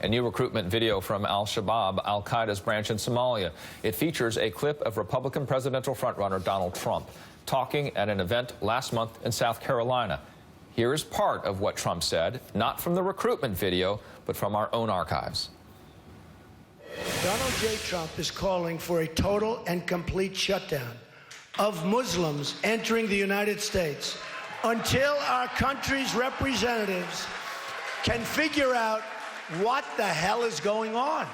A new recruitment video from Al-Shabaab, Al-Qaeda's branch in Somalia. It features a clip of Republican presidential frontrunner Donald Trump talking at an event last month in South Carolina. Here is part of what Trump said, not from the recruitment video, but from our own archives. Donald J. Trump is calling for a total and complete shutdown of Muslims entering the United States until our country's representatives can figure out what the hell is going on.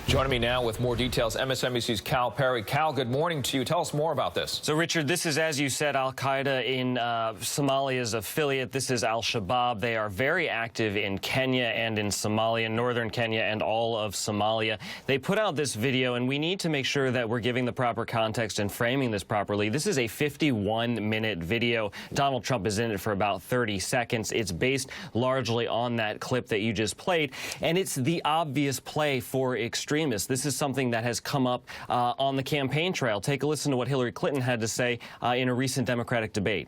Joining me now with more details, MSNBC's Cal Perry. Cal, good morning to you. Tell us more about this. So, Richard, this is, as you said, Al-Qaeda in Somalia's affiliate. This is Al-Shabaab. They are very active in Kenya and in Somalia, northern Kenya and all of Somalia. They put out this video, and we need to make sure that we're giving the proper context and framing this properly. This is a 51-minute video. Donald Trump is in it for about 30 seconds. It's based largely on that clip that you just played, and it's the obvious play for extremists. This is something that has come up on the campaign trail. Take a listen to what Hillary Clinton had to say in a recent Democratic debate.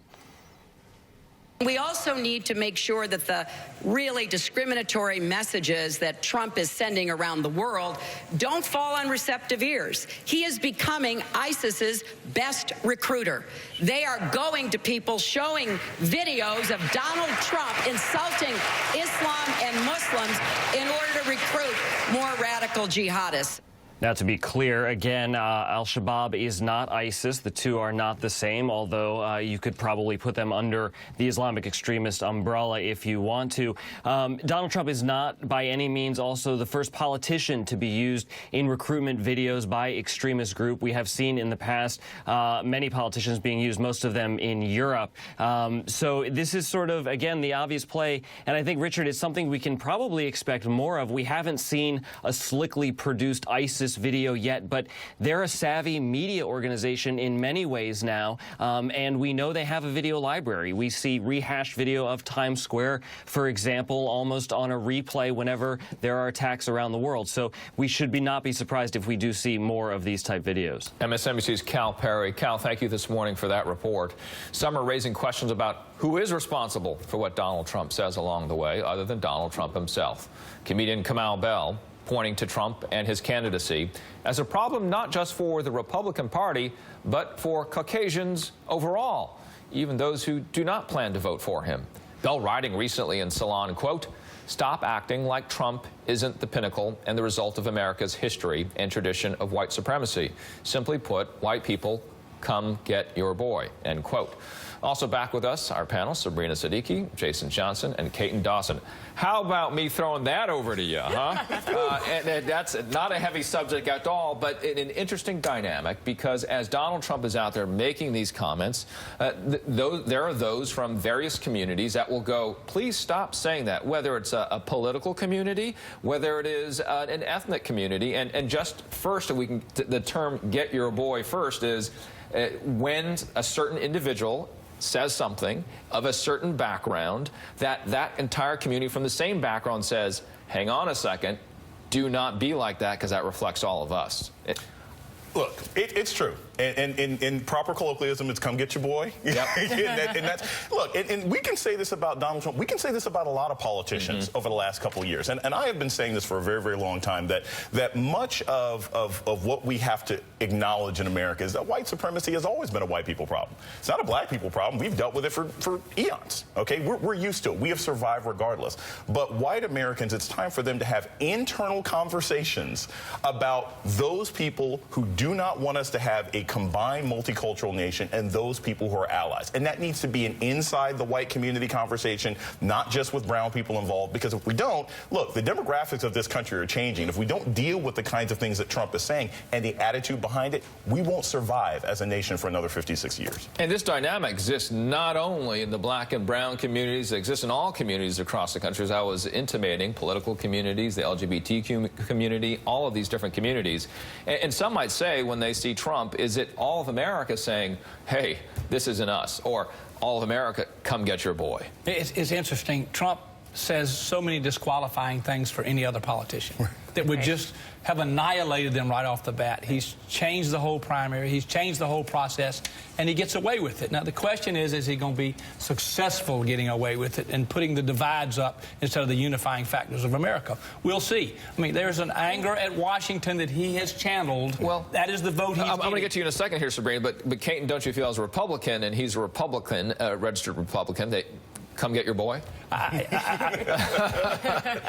We also need to make sure that the really discriminatory messages that Trump is sending around the world don't fall on receptive ears. He is becoming ISIS's best recruiter. They are going to people showing videos of Donald Trump insulting Islam and Muslims in order to recruit more radical jihadists. Now, to be clear, again, Al-Shabaab is not ISIS. The two are not the same, although you could probably put them under the Islamic extremist umbrella if you want to. Donald Trump is not by any means also the first politician to be used in recruitment videos by extremist group. We have seen in the past many politicians being used, most of them in Europe. So this is sort of, again, the obvious play. And I think, Richard, it's something we can probably expect more of. We haven't seen a slickly produced ISIS video yet, but they're a savvy media organization in many ways now, and we know they have a video library. We see rehashed video of Times Square, for example, almost on a replay whenever there are attacks around the world. So we should not be surprised if we do see more of these type videos. MSNBC's Cal Perry. Cal, thank you this morning for that report. Some are raising questions about who is responsible for what Donald Trump says along the way, other than Donald Trump himself. Comedian Kamau Bell pointing to Trump and his candidacy as a problem not just for the Republican Party, but for Caucasians overall, even those who do not plan to vote for him. Bell writing recently in Salon, quote, "Stop acting like Trump isn't the pinnacle and the result of America's history and tradition of white supremacy. Simply put, white people, come get your boy," end quote. Also back with us, our panel, Sabrina Siddiqui, Jason Johnson, and Caton Dawson. How about me throwing that over to you, huh? And that's not a heavy subject at all, but an interesting dynamic, because as Donald Trump is out there making these comments, there are those from various communities that will go, please stop saying that, whether it's a political community, whether it is an ethnic community. And just first, we can, the term "get your boy" first is when a certain individual says something of a certain background, that entire community from the same background says, hang on a second, do not be like that, because that reflects all of us. Look, it's true. And in proper colloquialism, it's "come get your boy." Yep. and that's, look, and we can say this about Donald Trump. We can say this about a lot of politicians over the last couple of years. And I have been saying this for a very, very long time, that much of what we have to acknowledge in America is that white supremacy has always been a white people problem. It's not a black people problem. We've dealt with it for eons. Okay, we're used to it. We have survived regardless. But white Americans, it's time for them to have internal conversations about those people who do not want us to have a combined multicultural nation and those people who are allies. And that needs to be an inside the white community conversation, not just with brown people involved, because if we don't, look, the demographics of this country are changing. If we don't deal with the kinds of things that Trump is saying and the attitude behind it, we won't survive as a nation for another 56 years. And this dynamic exists not only in the black and brown communities, it exists in all communities across the country, as I was intimating, political communities, the LGBT community, all of these different communities. And some might say when they see Trump, is it all of America saying, hey, this isn't us, or all of America, come get your boy? It's interesting. Trump says so many disqualifying things for any other politician that would just have annihilated them right off the bat. He's changed the whole primary. He's changed the whole process, and he gets away with it. Now, the question is he going to be successful getting away with it and putting the divides up instead of the unifying factors of America? We'll see. I mean, there's an anger at Washington that he has channeled. Well, that is the vote he's I'm going to get to you in a second here, Sabrina, but Caton, don't you feel as a Republican, and he's a Republican, registered Republican, that come get your boy?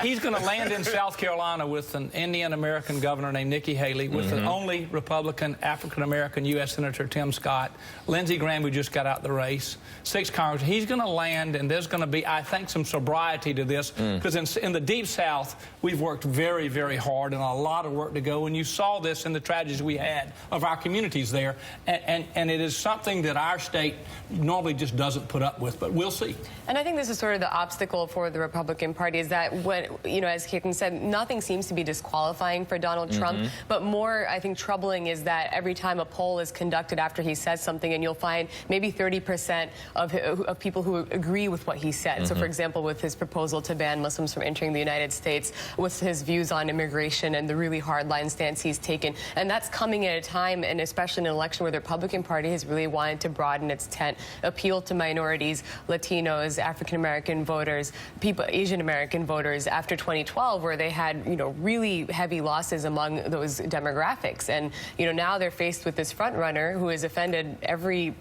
He's going to land in South Carolina with an Indian-American governor named Nikki Haley, with the only Republican African-American U.S. Senator Tim Scott, Lindsey Graham, who just got out the race, 6 Congress. He's going to land, and there's going to be, I think, some sobriety to this, because in the Deep South, we've worked very, very hard and a lot of work to go, and you saw this in the tragedies we had of our communities there, and it is something that our state normally just doesn't put up with, but we'll see. And I think this is sort of the obstacle for the Republican Party, is that when, you know, as Caton said, nothing seems to be disqualifying for Donald Trump, but more, I think, troubling is that every time a poll is conducted after he says something, and you'll find maybe 30% of people who agree with what he said. So, for example, with his proposal to ban Muslims from entering the United States, with his views on immigration and the really hardline stance he's taken, and that's coming at a time, and especially in an election where the Republican Party has really wanted to broaden its tent, appeal to minorities, Latinos, African-American voters, Asian-American voters after 2012, where they had, you know, really heavy losses among those demographics. And, you know, now they're faced with this front runner who has offended every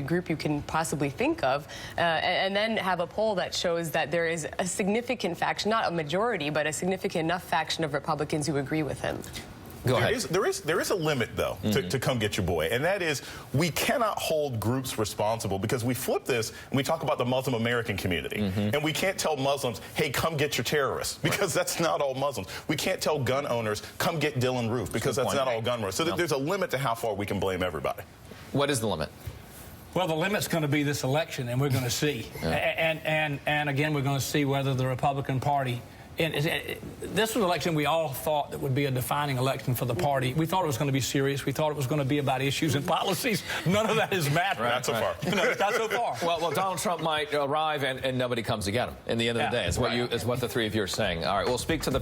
group you can possibly think of, and then have a poll that shows that there is a significant faction, not a majority, but a significant enough faction of Republicans who agree with him. Go ahead. There is a limit, though, to come get your boy, and that is we cannot hold groups responsible, because we flip this and we talk about the Muslim American community, and we can't tell Muslims, hey, come get your terrorists, because that's not all Muslims. We can't tell gun owners, come get Dylan Roof, because that's not all gun owners. So there's a limit to how far we can blame everybody. What is the limit? Well, the limit's going to be this election, and we're going to see. And again, we're going to see whether the Republican Party... This was an election we all thought that would be a defining election for the party. We thought it was going to be serious. We thought it was going to be about issues and policies. None of that is matter. Not so far. Not so far. Well, Donald Trump might arrive and nobody comes to get him. In the end of the day, is what the three of you are saying. All right, we'll speak to the